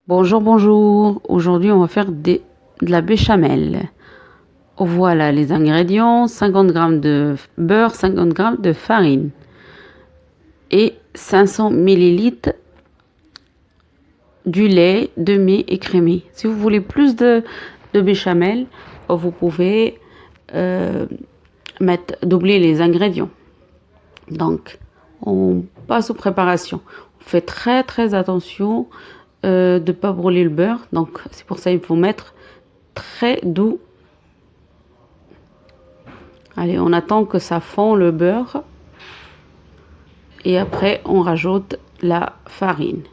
Bonjour, bonjour. Aujourd'hui, on va faire de la béchamel. Voilà les ingrédients. 50 g de beurre, 50 g de farine et 500 ml du lait demi-écrémé. Si vous voulez plus de béchamel, vous pouvez doubler les ingrédients. Donc, on passe aux préparations. On fait très attention de ne pas brûler le beurre. Donc, c'est pour ça qu'il faut mettre très doux. Allez, on attend que ça fond le beurre. Et après, on rajoute la farine.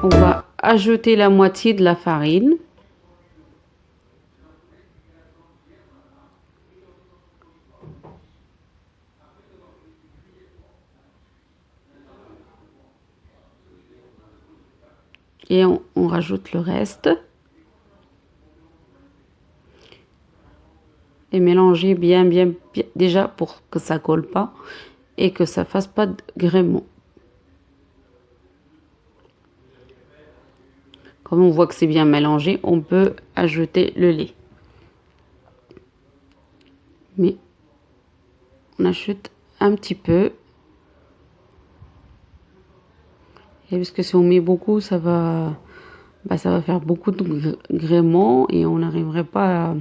On va ajouter la moitié de la farine. Et on rajoute le reste. Et mélanger bien déjà pour que ça colle pas et que ça fasse pas de gréement. Comme on voit que c'est bien mélangé, on peut ajouter le lait. Mais on ajoute un petit peu. Et parce que si on met beaucoup, ça va faire beaucoup de gréement et on n'arriverait pas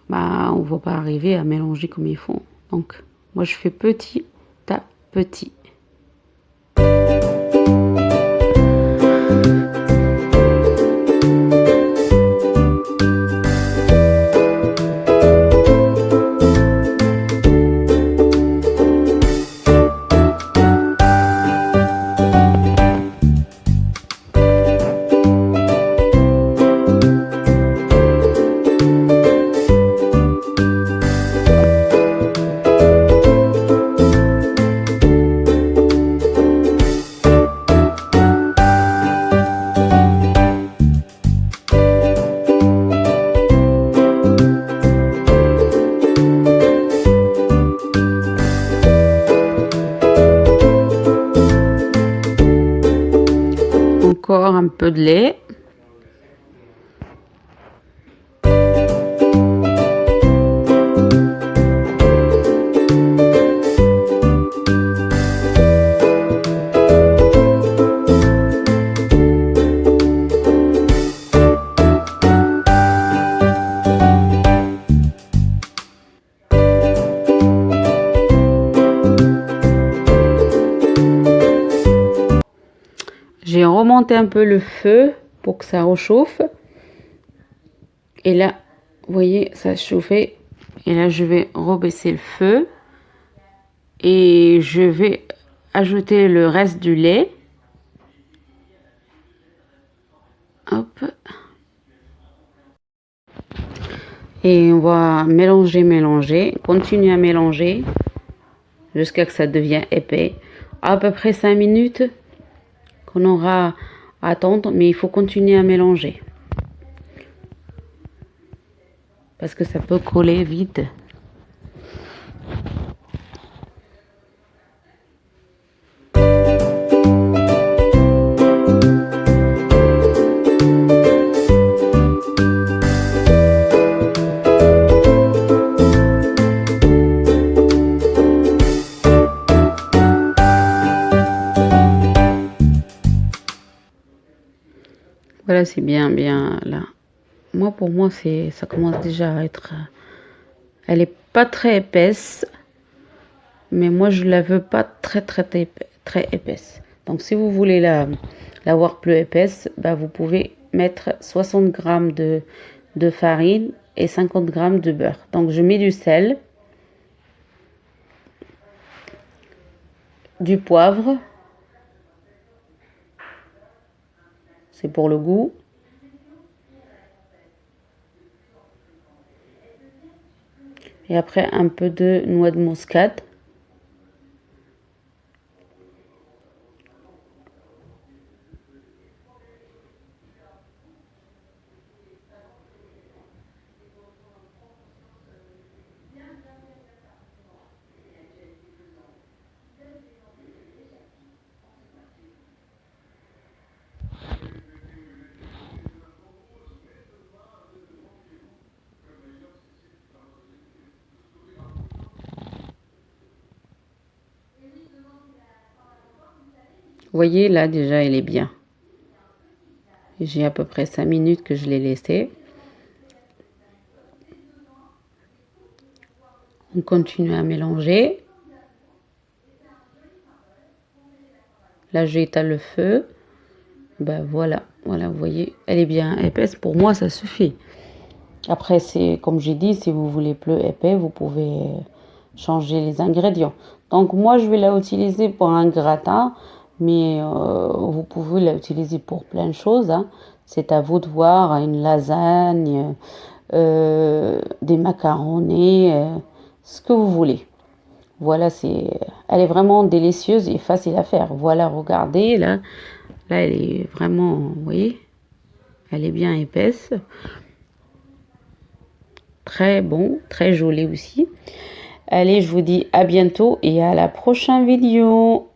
on va pas arriver à mélanger comme il faut. Donc, moi je fais petit à petit. Encore un peu de lait. J'ai remonté un peu le feu pour que ça réchauffe. Et là, vous voyez, ça a chauffé. Et là, je vais rebaisser le feu. Et je vais ajouter le reste du lait. Hop. Et on va mélanger. Continuer à mélanger jusqu'à ce que ça devienne épais. À peu près 5 minutes qu'on aura à attendre, mais il faut continuer à mélanger. Parce que ça peut coller vite. Voilà, c'est bien là. Moi, pour moi, ça commence déjà à être... Elle est pas très épaisse. Mais moi, je la veux pas très très épaisse. Donc si vous voulez l'avoir plus épaisse, bah, vous pouvez mettre 60 grammes de farine et 50 grammes de beurre. Donc je mets du sel, du poivre, c'est pour le goût, et après un peu de noix de muscade. Vous voyez, là, déjà, elle est bien. J'ai à peu près 5 minutes que je l'ai laissée. On continue à mélanger. Là, j'éteins le feu. Ben voilà, voilà, vous voyez, elle est bien épaisse. Pour moi, ça suffit. Après, c'est comme j'ai dit, si vous voulez plus épais, vous pouvez changer les ingrédients. Donc moi, je vais la utiliser pour un gratin, mais vous pouvez la utiliser pour plein de choses, hein. C'est à vous de voir, une lasagne, des macaronis, ce que vous voulez. Voilà, elle est vraiment délicieuse et facile à faire. Voilà, regardez, là, elle est vraiment, vous voyez, elle est bien épaisse. Très bon, très joli aussi. Allez, je vous dis à bientôt et à la prochaine vidéo.